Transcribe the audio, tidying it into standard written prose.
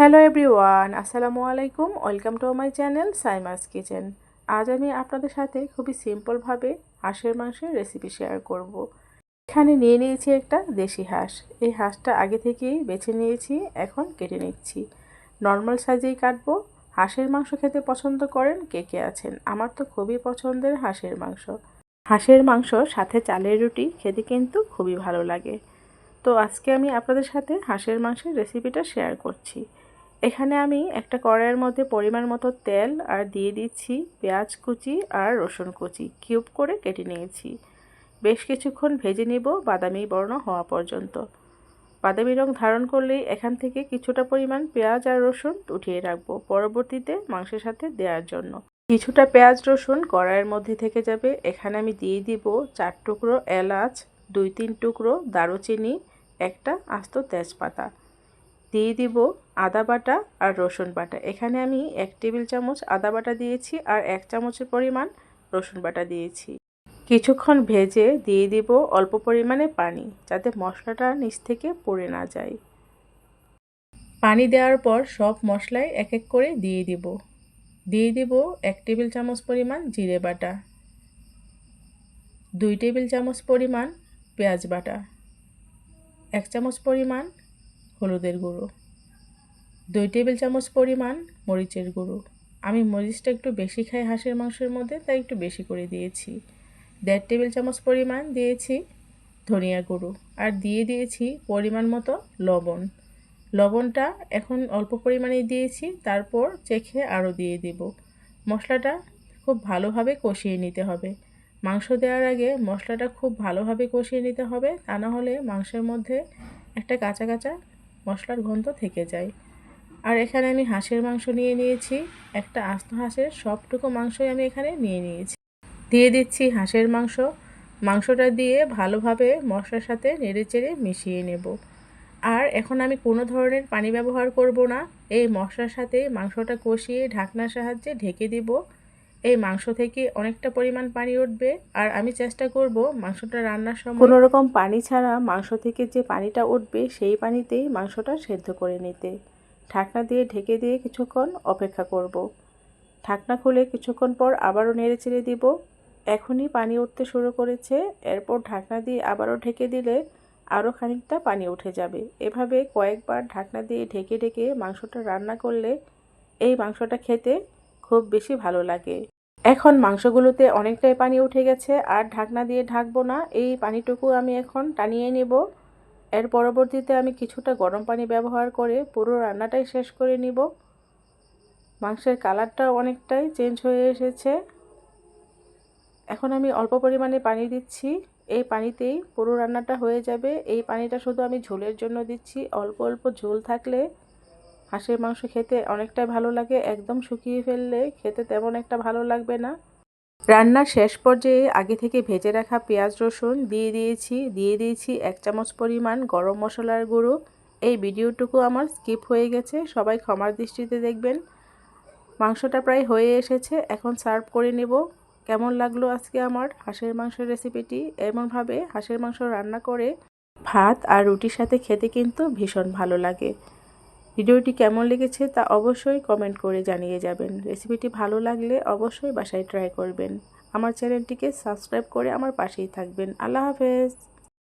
Hello everyone, আসসালামু আলাইকুম। Welcome to my channel Saima's kitchen. আজ আমি আপনাদের সাথে খুবই সিম্পলভাবে হাঁসের মাংসের রেসিপি শেয়ার করব। এখানে নিয়ে নিয়েছি একটা দেশি হাঁস। এই হাঁসটা আগে থেকেই বেছে নিয়েছি, এখন কেটে নিচ্ছি। নর্মাল সাইজেই কাটবো। হাঁসের মাংস খেতে পছন্দ করেন কে কে আছেন? আমার তো খুবই পছন্দের হাঁসের মাংস। হাঁসের মাংস সাথে চালের রুটি খেতে কিন্তু খুবই ভালো লাগে। তো আজকে আমি আপনাদের সাথে হাঁসের মাংসের রেসিপিটা শেয়ার করছি। এখানে আমি একটা কড়াইয়ের মধ্যে পরিমাণ মতো তেল আর দিয়ে দিচ্ছি পেঁয়াজ কুচি আর রসুন কুচি কিউব করে কেটে নিয়েছি। বেশ কিছুক্ষণ ভেজে নেব বাদামি বর্ণ হওয়া পর্যন্ত। বাদামি রং ধারণ করলেই এখান থেকে কিছুটা পরিমাণ পেঁয়াজ আর রসুন উঠিয়ে রাখবো পরবর্তীতে মাংসের সাথে দেওয়ার জন্য। কিছুটা পেঁয়াজ রসুন কড়াইয়ের মধ্যে থেকে যাবে। এখানে আমি দিয়ে দিব 4 টুকরো এলাচ, 2-3 টুকরো দারুচিনি, একটা আস্ত তেজপাতা। দিয়ে দিব আদা বাটা আর রসুন বাটা। এখানে আমি 1 টেবিল চামচ আদা বাটা দিয়েছি আর 1 চামচের পরিমাণ রসুন বাটা দিয়েছি। কিছুক্ষণ ভেজে দিয়ে দিব অল্প পরিমাণে পানি, যাতে মশলাটা নিচ থেকে পুড়ে না যায়। পানি দেওয়ার পর সব মশলাই এক এক করে দিয়ে দিব। 1 টেবিল চামচ পরিমাণ জিরে বাটা, 2 টেবিল চামচ পরিমাণ পেঁয়াজ বাটা, 1 চামচ পরিমাণ হলুদের গুঁড়ো, 2 টেবিল চামচ পরিমাণ মরিচের গুঁড়ো। আমি মরিচটা একটু বেশি খাই হাঁসের মাংসের মধ্যে, তাই একটু বেশি করে দিয়েছি। 1.5 টেবিল চামচ পরিমাণ দিয়েছি ধনিয়া গুঁড়ো আর দিয়ে দিয়েছি পরিমাণ মতো লবণ। লবণটা এখন অল্প পরিমাণেই দিয়েছি, তারপর চেখে আরও দিয়ে দিব। মশলাটা খুব ভালোভাবে কষিয়ে নিতে হবে। মাংস দেওয়ার আগে মশলাটা খুব ভালোভাবে কষিয়ে নিতে হবে, তা না হলে মাংসের মধ্যে একটা কাঁচা কাঁচা মশলার গন্ধ থেকে যায়। আর এখানে আমি হাঁসের মাংস নিয়ে নিয়েছি। একটা আস্ত হাঁসের সবটুকু মাংসই আমি এখানে নিয়ে নিয়েছি। দিয়ে দিচ্ছি হাঁসের মাংস। মাংসটা দিয়ে ভালোভাবে মশলার সাথে নেড়েচেড়ে মিশিয়ে নেব। আর এখন আমি কোনো ধরনের পানি ব্যবহার করব না। এই মশলার সাথে মাংসটা কষিয়ে ঢাকনার সাহায্যে ঢেকে দিব। এই মাংস থেকে অনেকটা পরিমাণ পানি উঠবে আর আমি চেষ্টা করব মাংসটা রান্নার সময় কোনো রকম পানি ছাড়া মাংস থেকে যে পানিটা উঠবে সেই পানিতেই মাংসটা সেদ্ধ করে নিতে। ঢাকনা দিয়ে ঢেকে দিয়ে কিছুক্ষণ অপেক্ষা করব। ঢাকনা খুলে কিছুক্ষণ পর আবারও নেড়েচেড়ে দিব। এখনই পানি উঠতে শুরু করেছে। এরপর ঢাকনা দিয়ে আবারও ঢেকে দিলে আরও খানিকটা পানি উঠে যাবে। এভাবে কয়েকবার ঢাকনা দিয়ে ঢেকে ঢেকে মাংসটা রান্না করলে এই মাংসটা খেতে খুব বেশি ভালো লাগে। এখন মাংসগুলোতে অনেকটাই পানি উঠে গেছে, আর ঢাকনা দিয়ে ঢাকবো না। এই পানিটুকু আমি এখন টানিয়ে নেব। এর পরবর্তীতে আমি কিছুটা গরম পানি ব্যবহার করে পুরো রান্নাটাই শেষ করে নিব। মাংসের কালারটা অনেকটাই চেঞ্জ হয়ে এসেছে। এখন আমি অল্প পরিমাণে পানি দিচ্ছি। এই পানিতেই পুরো রান্নাটা হয়ে যাবে। এই পানিটা শুধু আমি ঝোলের জন্য দিচ্ছি। অল্প অল্প ঝোল থাকলে হাঁসের মাংস খেতে অনেকটাই ভালো লাগে। একদম শুকিয়ে ফেললে খেতে তেমন একটা ভালো লাগবে না। রান্নার শেষ পর্যায়ে আগে থেকে ভেজে রাখা পেঁয়াজ রসুন দিয়ে দিয়েছি 1 চামচ পরিমাণ গরম মশলার গুঁড়ো। এই ভিডিওটুকু আমার স্কিপ হয়ে গেছে, সবাই ক্ষমার দৃষ্টিতে দেখবেন। মাংসটা প্রায় হয়ে এসেছে, এখন সার্ভ করে নেব। কেমন লাগলো আজকে আমার হাঁসের মাংসের রেসিপিটি? এমনভাবে হাঁসের মাংস রান্না করে ভাত আর রুটির সাথে খেতে কিন্তু ভীষণ ভালো লাগে। ভিডিওটি কেমন লেগেছে তা অবশ্যই কমেন্ট করে জানিয়ে যাবেন। রেসিপিটি ভালো লাগলে অবশ্যই বাসায় ট্রাই করবেন। আমার চ্যানেলটিকে সাবস্ক্রাইব করে আমার পাশেই থাকবেন। আল্লাহ হাফেজ।